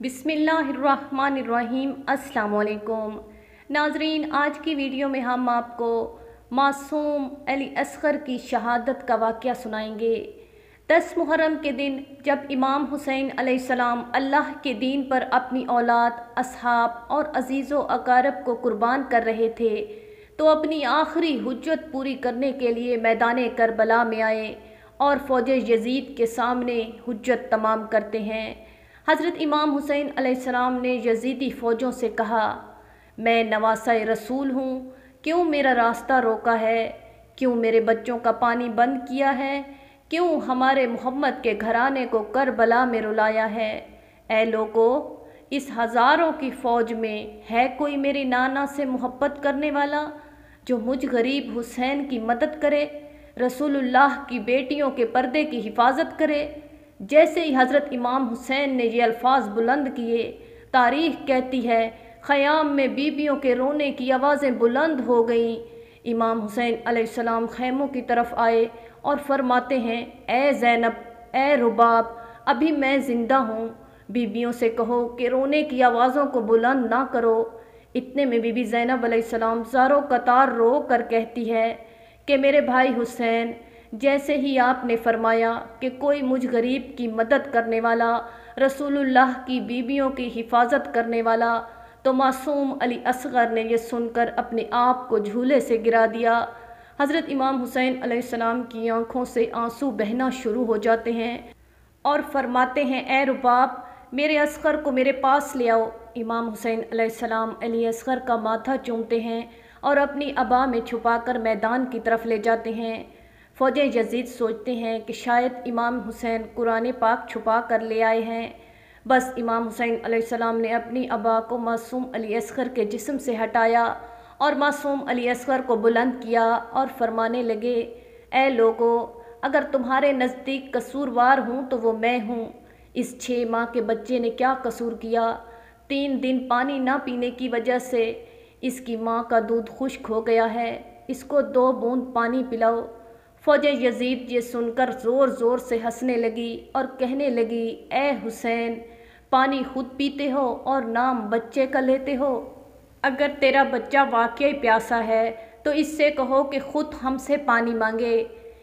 बिस्मिल्लाहिर्रहमानिर्रहीम। अस्सलाम वालेकुम नाजरीन, आज की वीडियो में हम आपको मासूम अली असगर की शहादत का वाक़या सुनाएंगे। 10 मुहर्रम के दिन जब इमाम हुसैन अलैहिस्सलाम अल्लाह के दीन पर अपनी औलाद, असहाब और अजीज़ो अकारब को कुर्बान कर रहे थे तो अपनी आखिरी हुज्जत पूरी करने के लिए मैदान करबला में आए और फ़ौज यजीद के सामने हुज्जत तमाम करते हैं। हज़रत इमाम हुसैन अलैहिस्सलाम ने यजीदी फ़ौजों से कहा, मैं नवासा रसूल हूँ, क्यों मेरा रास्ता रोका है, क्यों मेरे बच्चों का पानी बंद किया है, क्यों हमारे मोहम्मद के घराने को करबला में रुलाया है। ऐ लोगो, इस हज़ारों की फ़ौज में है कोई मेरी नाना से मोहब्बत करने वाला जो मुझ गरीब हुसैन की मदद करे, रसूलुल्लाह की बेटियों के पर्दे की हिफाजत करे। जैसे ही हज़रत इमाम हुसैन ने ये अल्फाज बुलंद किए, तारीख़ कहती है ख़याम में बीबियों के रोने की आवाज़ें बुलंद हो गईं। इमाम हुसैन अलैहिस्सलाम खैमों की तरफ आए और फरमाते हैं, ए ज़ैनब, ए रुबाब, अभी मैं ज़िंदा हूँ, बीबियों से कहो कि रोने की आवाज़ों को बुलंद ना करो। इतने में बीबी ज़ैनब अलैहिस्सलाम ज़ारो कतार रो कर कहती है कि मेरे भाई हुसैन, जैसे ही आपने फरमाया कि कोई मुझ गरीब की मदद करने वाला, रसूलुल्लाह की बीबियों की हिफाजत करने वाला, तो मासूम अली असगर ने यह सुनकर अपने आप को झूले से गिरा दिया। हज़रत इमाम हुसैन अलैहिस्सलाम की आंखों से आंसू बहना शुरू हो जाते हैं और फरमाते हैं, ए रुबाब, मेरे असगर को मेरे पास ले आओ। इमाम हुसैन अलैहिस्सलाम अली असगर का माथा चूमते हैं और अपनी अबा में छुपाकर मैदान की तरफ ले जाते हैं। फ़ौज यजीद सोचते हैं कि शायद इमाम हुसैन कुरान पाक छुपा कर ले आए हैं। बस इमाम हुसैन अलैहिस्सलाम ने अपनी अबा को मासूम अली असगर के जिस्म से हटाया और मासूम अली असगर को बुलंद किया और फरमाने लगे, ए लोगो, अगर तुम्हारे नज़दीक कसूरवार हूँ तो वो मैं हूँ। इस 6 माह के बच्चे ने क्या कसूर किया? 3 दिन पानी ना पीने की वजह से इसकी माँ का दूध खुश्क हो गया है, इसको 2 बूंद पानी पिलाओ। फ़ौज यजीद ये सुनकर ज़ोर ज़ोर से हंसने लगी और कहने लगी, ए हुसैन, पानी खुद पीते हो और नाम बच्चे का लेते हो। अगर तेरा बच्चा वाकई प्यासा है तो इससे कहो कि खुद हमसे पानी मांगे।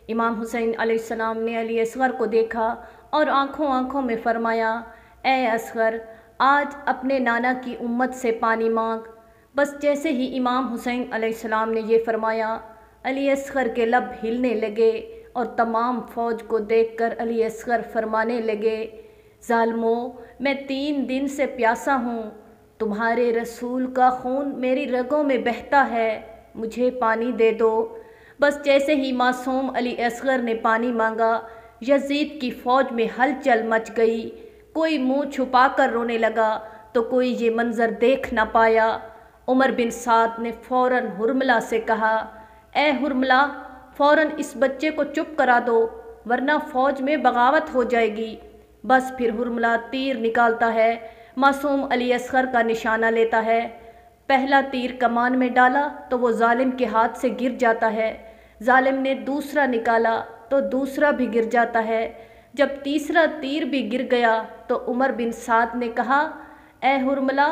इमाम हुसैन अलैहिस्सलाम ने अली असगर को देखा और आंखों आंखों में फरमाया, ए असगर, आज अपने नाना की उम्मत से पानी मांग। बस जैसे ही इमाम हुसैन अलैहिस्सलाम ने ये फरमाया, अली असगर के लब हिलने लगे और तमाम फ़ौज को देखकर अली असगर फरमाने लगे, ज़ालिमो, मैं 3 दिन से प्यासा हूँ, तुम्हारे रसूल का खून मेरी रगों में बहता है, मुझे पानी दे दो। बस जैसे ही मासूम अली असगर ने पानी मांगा, यजीद की फ़ौज में हलचल मच गई। कोई मुँह छुपा कर रोने लगा तो कोई ये मंज़र देख न पाया। उमर बिन साद ने फ़ौरन हुरमला से कहा, ए हुरमला, फ़ौरन इस बच्चे को चुप करा दो, वरना फ़ौज में बगावत हो जाएगी। बस फिर हुरमला तीर निकालता है, मासूम अली असगर का निशाना लेता है। पहला तीर कमान में डाला तो वो जालिम के हाथ से गिर जाता है। जालिम ने दूसरा निकाला तो दूसरा भी गिर जाता है। जब तीसरा तीर भी गिर गया तो उमर बिन साद ने कहा, ए हुरमला,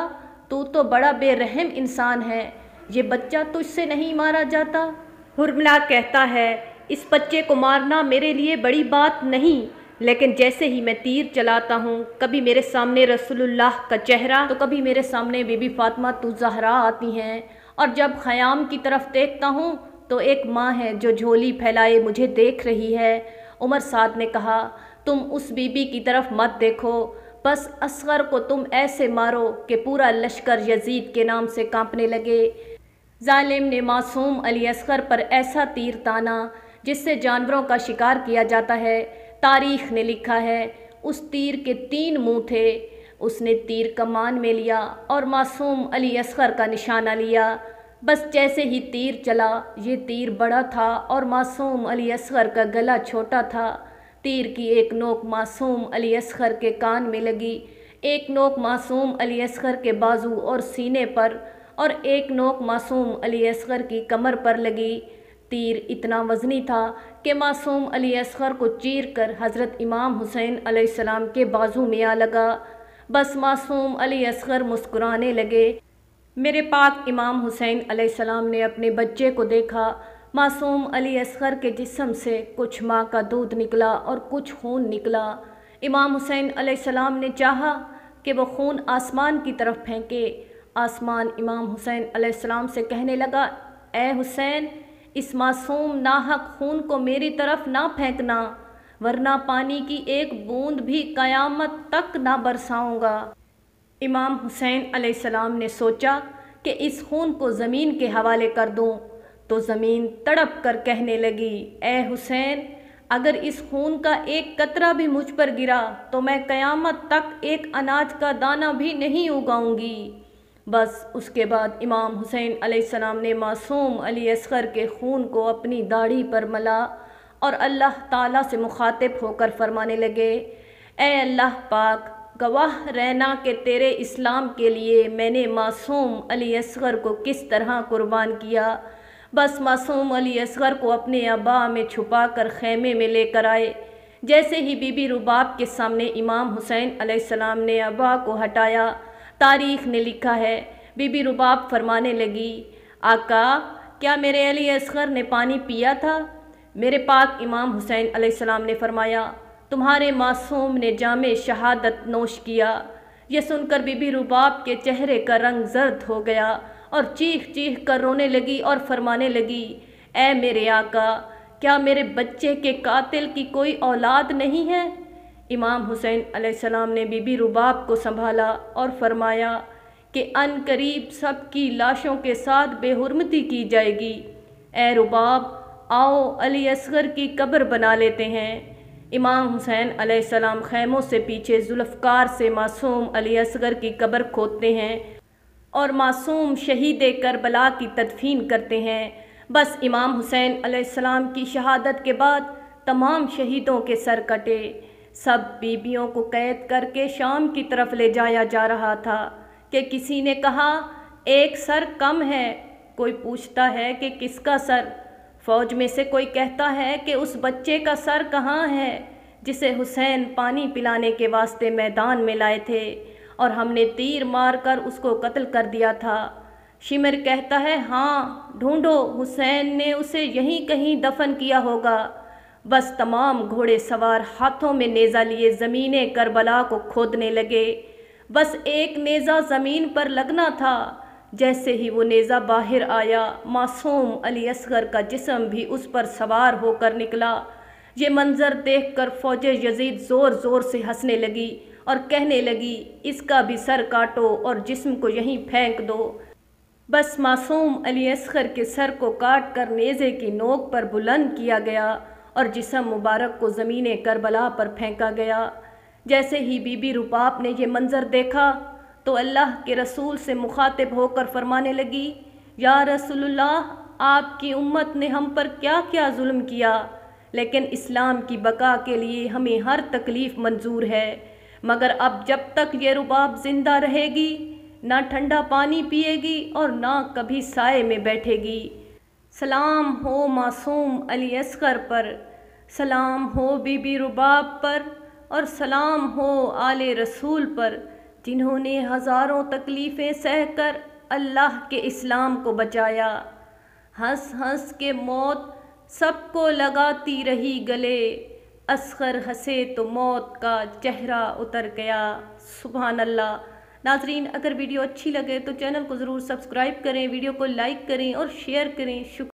तू तो बड़ा बेरहम इंसान है, ये बच्चा तुझसे नहीं मारा जाता। हुरमला कहता है, इस बच्चे को मारना मेरे लिए बड़ी बात नहीं, लेकिन जैसे ही मैं तीर चलाता हूँ, कभी मेरे सामने रसूलुल्लाह का चेहरा तो कभी मेरे सामने बीबी फातिमा ज़हरा आती हैं, और जब ख़याम की तरफ देखता हूँ तो एक माँ है जो झोली फैलाए मुझे देख रही है। उमर साद ने कहा, तुम उस बीबी की तरफ मत देखो, बस असगर को तुम ऐसे मारो कि पूरा लश्कर यजीद के नाम से कांपने लगे। जालिम ने मासूम अली असगर पर ऐसा तीर ताना जिससे जानवरों का शिकार किया जाता है। तारीख़ ने लिखा है, उस तीर के 3 मुँह थे। उसने तीर कमान में लिया और मासूम अली असगर का निशाना लिया। बस जैसे ही तीर चला, ये तीर बड़ा था और मासूम अली असगर का गला छोटा था। तीर की एक नोक मासूम अली असगर के कान में लगी, एक नोक मासूम अली असगर के बाजू और सीने पर, और एक नोक मासूम अली असगर की कमर पर लगी। तीर इतना वज़नी था कि मासूम अली असगर को चीर कर हज़रत इमाम हुसैन अलैहिस्सलाम के बाजू में आ लगा। بس معصوم علی اصغر مسکرانے لگے۔ میرے پاک امام حسین علیہ السلام نے اپنے بچے کو دیکھا۔ معصوم علی اصغر کے جسم سے کچھ ماں کا دودھ نکلا اور کچھ خون نکلا۔ امام حسین علیہ السلام نے چاہا کہ وہ خون آسمان کی طرف پھینکے۔ آسمان امام حسین علیہ السلام سے کہنے لگا، اے حسین، اس معصوم ناحق خون کو میری طرف نہ پھینکنا، ورنہ پانی کی ایک بوند بھی قیامت تک نہ برساؤں گا۔ امام حسین علیہ السلام نے سوچا کہ اس خون کو زمین کے حوالے کر دوں، تو زمین تڑپ کر کہنے لگی، اے حسین، اگر اس خون کا ایک قطرہ بھی مجھ پر گرا تو میں قیامت تک ایک اناج کا دانہ بھی نہیں اگاؤں گی۔ بس اس کے بعد امام حسین علیہ السلام نے معصوم علی اصغر کے خون کو اپنی داڑھی پر ملا اور اللہ تعالیٰ سے مخاطب ہو کر فرمانے لگے، اے اللہ پاک، گواہ رہنا کہ تیرے اسلام کے لیے میں نے معصوم علی اصغر کو کس طرح قربان کیا۔ بس معصوم علی اصغر کو اپنے ابا میں چھپا کر خیمے میں لے کر آئے۔ جیسے ہی بی بی رباب کے سامنے امام حسین علیہ السلام نے ابا کو ہٹایا، تاریخ نے لکھا ہے، بی بی رباب فرمانے لگی، آقا، کیا میرے علی اصغر نے پانی پیا تھا؟ میرے پاک امام حسین علیہ السلام نے فرمایا، تمہارے معصوم نے جام شہادت نوش کیا۔ یہ سن کر بی بی رباب کے چہرے کا رنگ زرد ہو گیا اور چیخ چیخ کر رونے لگی اور فرمانے لگی، اے میرے آقا، کیا میرے بچے کے قاتل کی کوئی اولاد نہیں ہے؟ امام حسین علیہ السلام نے بی بی رباب کو سنبھالا اور فرمایا کہ ان قریب سب کی لاشوں کے ساتھ بے حرمتی کی جائے گی۔ اے رباب، آؤ علی اصغر کی قبر بنا لیتے ہیں۔ امام حسین علیہ السلام خیموں سے پیچھے ذوالفقار سے معصوم علی اصغر کی قبر کھودتے ہیں اور معصوم شہید کربلا کی تدفین کرتے ہیں۔ بس امام حسین علیہ السلام کی شہادت کے بعد تمام شہیدوں کے سر کٹے۔ سب بیبیوں کو قید کر کے شام کی طرف لے جایا جا رہا تھا کہ کسی نے کہا، ایک سر کم ہے۔ کوئی پوچھتا ہے کہ کس کا سر؟ فوج میں سے کوئی کہتا ہے کہ اس بچے کا سر کہاں ہے جسے حسین پانی پلانے کے واسطے میدان میں لائے تھے اور ہم نے تیر مار کر اس کو قتل کر دیا تھا۔ شمر کہتا ہے، ہاں ڈھونڈو، حسین نے اسے یہیں کہیں دفن کیا ہوگا۔ بس تمام گھوڑے سوار ہاتھوں میں نیزہ لیے زمین کربلا کو کھودنے لگے۔ بس ایک نیزہ زمین پر لگنا تھا۔ جیسے ہی وہ نیزہ باہر آیا، معصوم علی اصغر کا جسم بھی اس پر سوار ہو کر نکلا۔ یہ منظر دیکھ کر فوج یزید زور زور سے ہنسنے لگی اور کہنے لگی، اس کا بھی سر کاٹو اور جسم کو یہیں پھینک دو۔ بس معصوم علی اصغر کے سر کو کاٹ کر نیزے کی نوک پر بلند کیا گیا اور جسم مبارک کو زمین کربلا پر پھینکا گیا۔ جیسے ہی بی بی رباب نے یہ منظر دیکھا تو اللہ کے رسول سے مخاطب ہو کر فرمانے لگی، یا رسول اللہ، آپ کی امت نے ہم پر کیا کیا ظلم کیا، لیکن اسلام کی بقا کے لیے ہمیں ہر تکلیف منظور ہے، مگر اب جب تک یہ رباب زندہ رہے گی نہ ٹھنڈا پانی پیے گی اور نہ کبھی سائے میں بیٹھے گی۔ سلام ہو معصوم علی اصغر پر، سلام ہو بی بی رباب پر، اور سلام ہو آل رسول پر، جنہوں نے ہزاروں تکلیفیں سہ کر اللہ کے اسلام کو بچایا۔ ہنس ہنس کے موت سب کو لگاتی رہی گلے، اصغر ہنسے تو موت کا چہرہ اتر گیا۔ سبحان اللہ۔ ناظرین، اگر ویڈیو اچھی لگے تو چینل کو ضرور سبسکرائب کریں، ویڈیو کو لائک کریں اور شیئر کریں۔ شکریہ۔